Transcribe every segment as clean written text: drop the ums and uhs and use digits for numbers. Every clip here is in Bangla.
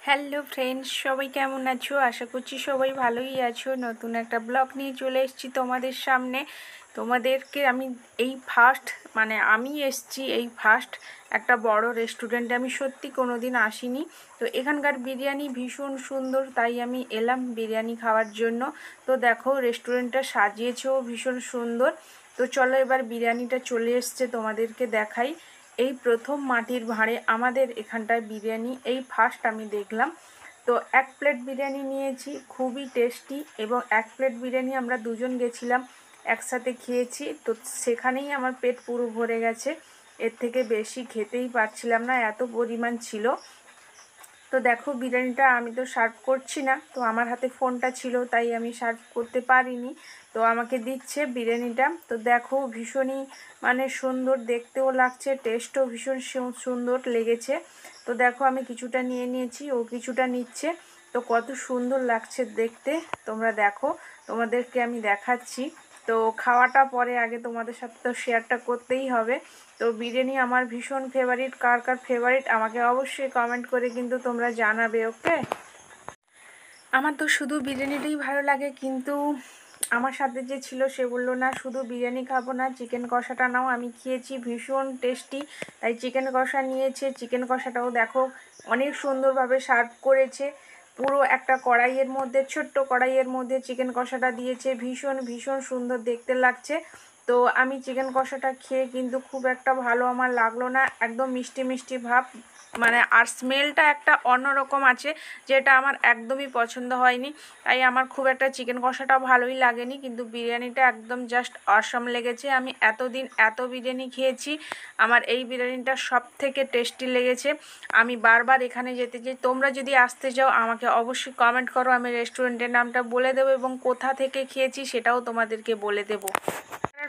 হ্যালো ফ্রেন্ডস, সবাই কেমন আছো? আশা করছি সবাই ভালোই আছো। নতুন একটা ব্লগ নিয়ে চলে এসেছি তোমাদের সামনে। তোমাদেরকে আমি এসেছি এই ফার্স্ট একটা বড় রেস্টুরেন্টে। আমি সত্যি কোনো দিন আসিনি। তো এখানকার বিরিয়ানি ভীষণ সুন্দর, তাই আমি এলাম বিরিয়ানি খাওয়ার জন্য। তো দেখো রেস্টুরেন্টটা সাজিয়েছেও ভীষণ সুন্দর। তো চলো এবার বিরিয়ানিটা চলে এসছে, তোমাদেরকে দেখাই। এই প্রথম মাটির ভাঁড়ে আমাদের এখানটায় বিরিয়ানি এই ফার্স্ট আমি দেখলাম। তো এক প্লেট বিরিয়ানি নিয়েছি, খুবই টেস্টি। এবং এক প্লেট বিরিয়ানি আমরা দুজন গেছিলাম, একসাথে খেয়েছি। তো সেখানেই আমার পেট পুরো ভরে গেছে, এর থেকে বেশি খেতেই পারছিলাম না, এত পরিমাণ ছিল। তো দেখো বিরিয়ানিটা আমি তো সার্ভ করছি না, তো আমার হাতে ফোনটা ছিল তাই আমি সার্ভ করতে পারিনি। তো আমাকে দিচ্ছে বিরিয়ানিটা। তো দেখো ভীষণই সুন্দর দেখতেও লাগছে, টেস্টও ভীষণ সুন্দর লেগেছে। তো দেখো আমি কিছুটা নিয়ে নিয়েছি, ও কিছুটা নিচ্ছে। তো কত সুন্দর লাগছে দেখতে, তোমরা দেখো, তোমাদেরকে আমি দেখাচ্ছি। তো খাওয়াটা পরে, আগে তোমাদের সাথে তো শেয়ারটা করতেই হবে। তো বিরিয়ানি আমার ভীষণ ফেভারিট। কার কার ফেভারিট আমাকে অবশ্যই কমেন্ট করে কিন্তু তোমরা জানাবে, ওকে? আমার তো শুধু বিরিয়ানিটাই ভালো লাগে, কিন্তু আমার সাথে যে ছিল সে বললো না শুধু বিরিয়ানি খাবো না, চিকেন কষাটা নাও। আমি খেয়েছি, ভীষণ টেস্টি, তাই চিকেন কষা নিয়েছে। চিকেন কষাটাও দেখো অনেক সুন্দরভাবে সার্ভ করেছে। পুরো একটা কড়াইয়ের মধ্যে, ছোট্ট কড়াইয়ের মধ্যে চিকেন কষাটা দিয়েছে, ভীষণ ভীষণ সুন্দর দেখতে লাগছে। তো আমি চিকেন কষাটা খেয়ে কিন্তু খুব একটা ভালো আমার লাগলো না, একদম মিষ্টি মিষ্টি ভাব। আর স্মেলটা একটা অন্যরকম আছে, যেটা আমার একদমই পছন্দ হয়নি। তাই আমার খুব একটা চিকেন কষাটা ভালোই লাগেনি, কিন্তু বিরিয়ানিটা একদম জাস্ট অসম লেগেছে। আমি এতদিন এত বিরিয়ানি খেয়েছি, আমার এই বিরিয়ানিটা সব থেকে টেস্টি লেগেছে। আমি বারবার এখানে যেতে চাই। তোমরা যদি আসতে চাও আমাকে অবশ্যই কমেন্ট করো, আমি রেস্টুরেন্টের নামটা বলে দেবো এবং কোথা থেকে খেয়েছি সেটাও তোমাদেরকে বলে দেবো।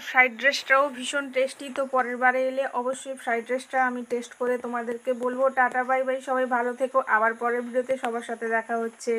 ফ্রাইড রাইসটাও ভীষণ টেস্টি। তো পরের বারে এলে অবশ্যই ফ্রাইড রাইসটা আমি টেস্ট করে তোমাদেরকে বলবো। টাটা বাই বাই, সবাই ভালো থেকো। আবার পরের ভিডিওতে সবার সাথে দেখা হচ্ছে।